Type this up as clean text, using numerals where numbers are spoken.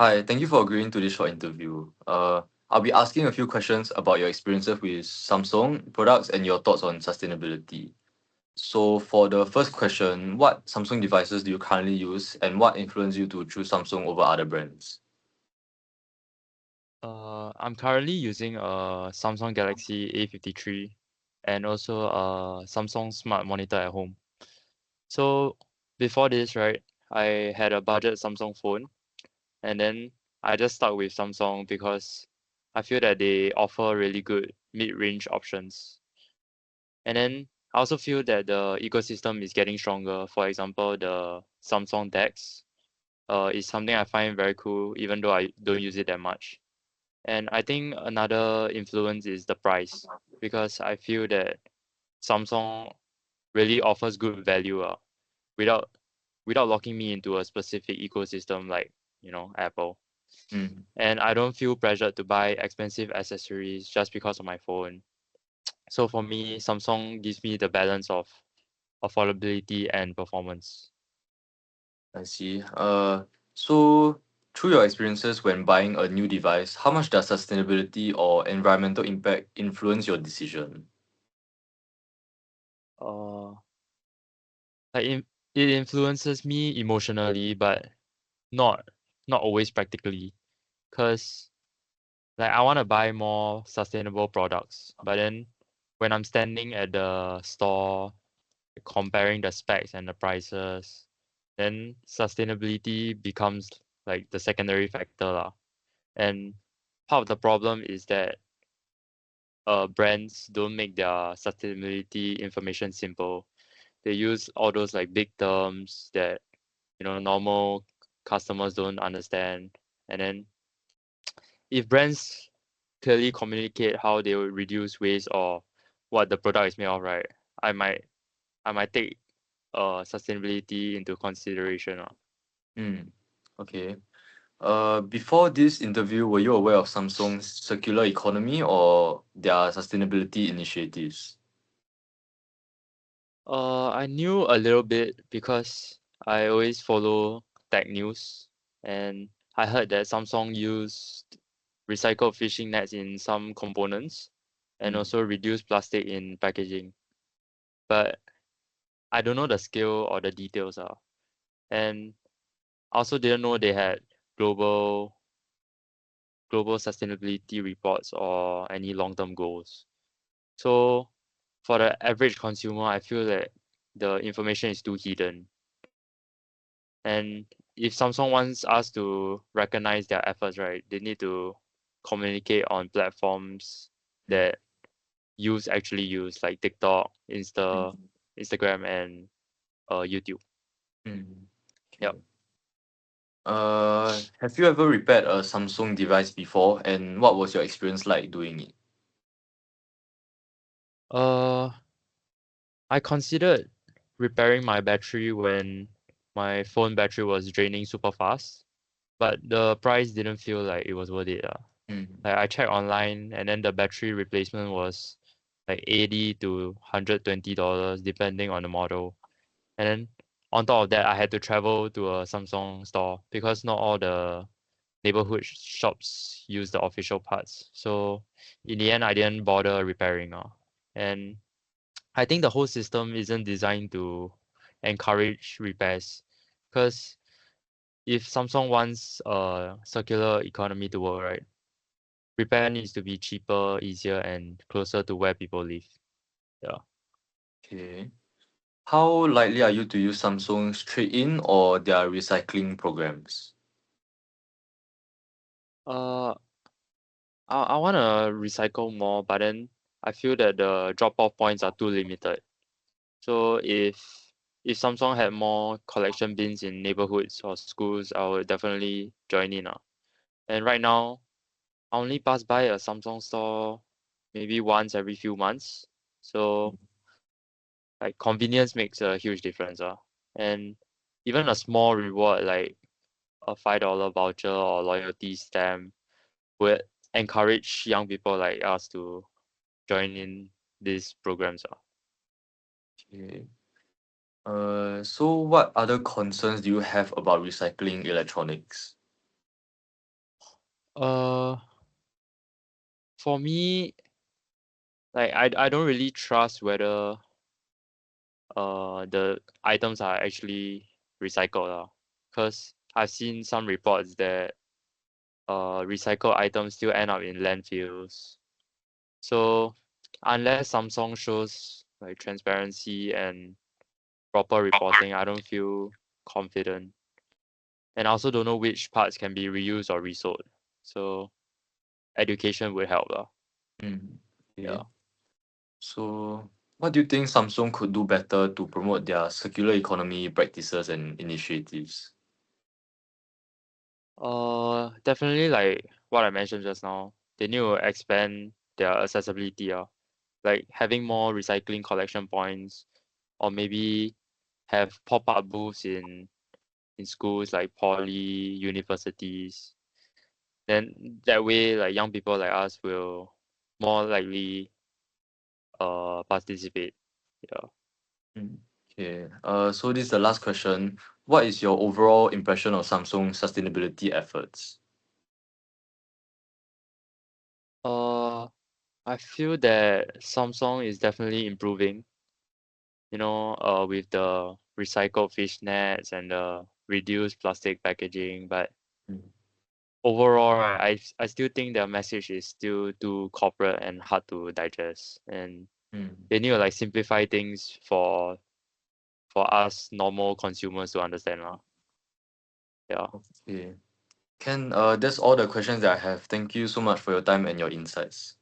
Hi, thank you for agreeing to this short interview. I'll be asking a few questions about your experiences with Samsung products and your thoughts on sustainability. So, for the first question, what Samsung devices do you currently use, and what influenced you to choose Samsung over other brands? I'm currently using a Samsung Galaxy A53 and also a Samsung Smart Monitor at home. So before this, right, I had a budget Samsung phone, and then I just stuck with Samsung because I feel that they offer really good mid-range options. And then I also feel that the ecosystem is getting stronger. For example, the Samsung DeX is something I find very cool, even though I don't use it that much. And I think another influence is the price because I feel that Samsung really offers good value without without locking me into a specific ecosystem like Apple. Mm, And I don't feel pressured to buy expensive accessories just because of my phone. So for me, Samsung gives me the balance of affordability and performance. I see. So through your experiences when buying a new device, how much does sustainability or environmental impact influence your decision? Uh, like it influences me emotionally, but not not always practically. Cause like I want to buy more sustainable products, but then when I'm standing at the store comparing the specs and the prices, then sustainability becomes like the secondary factor lah. And part of the problem is that brands don't make their sustainability information simple. They use all those like big terms that normal customers don't understand. And then if brands clearly communicate how they will reduce waste or what the product is made of, right? I might I might take sustainability into consideration. Mm, okay. Before this interview, were you aware of Samsung's circular economy or their sustainability initiatives? I knew a little bit because I always follow tech news, and I heard that Samsung used recycled fishing nets in some components and Mm, also reduced plastic in packaging. But I don't know the scale or the details. And I also didn't know they had global global sustainability reports or any long-term goals. So for the average consumer, I feel that the information is too hidden. And if Samsung wants us to recognize their efforts, right, they need to communicate on platforms mm, that use actually use like TikTok, mm, Instagram, and YouTube. mm. Yep. Okay. Have you ever repaired a Samsung device before, and what was your experience like doing it? Uh, I considered repairing my battery when my phone battery was draining super fast, but the price didn't feel like it was worth it. Mm, Like I checked online, and then the battery replacement was like 80 to $120 depending on the model. And then on top of that, I had to travel to a Samsung store because not all the neighborhood shops use the official parts. So in the end, I didn't bother repairing. And I think the whole system isn't designed to encourage repairs because if Samsung wants a circular economy to work, right, repair needs to be cheaper, easier, and closer to where people live. Yeah. okay. How likely are you to use Samsung's trade-in or their recycling programs? Uh, I want to recycle more, but then I feel that the drop-off points are too limited. So if Samsung had more collection bins in neighborhoods or schools, I would definitely join in. And right now, I only pass by a Samsung store maybe once every few months. So like convenience makes a huge difference. And even a small reward like a $5 voucher or loyalty stamp would encourage young people like us to join in these programs. Okay. So what other concerns do you have about recycling electronics? Uh, for me, like I don't really trust whether the items are actually recycled lah. Cause I've seen some reports that recycled items still end up in landfills. So unless Samsung shows like transparency and proper reporting, I don't feel confident. And I also don't know which parts can be reused or resold. So education would help lah. Mm. Yeah. Okay. So, what do you think Samsung could do better to promote their circular economy practices and initiatives? Definitely like what I mentioned just now. They need to expand their accessibility. Like having more recycling collection points, or maybe have pop-up booths in schools like poly, universities. Then that way, like young people like us will more likely participate. Yeah. Mm. Okay. So this is the last question. What is your overall impression of Samsung sustainability efforts? Uh, I feel that Samsung is definitely improving. With the recycled fish nets and the reduced plastic packaging. But Mm. overall, right, I still think their message is still too corporate and hard to digest. And Mm. they need to like simplify things for us normal consumers to understand lah. Yeah. Okay. Ken, that's all the questions that I have. Thank you so much for your time and your insights.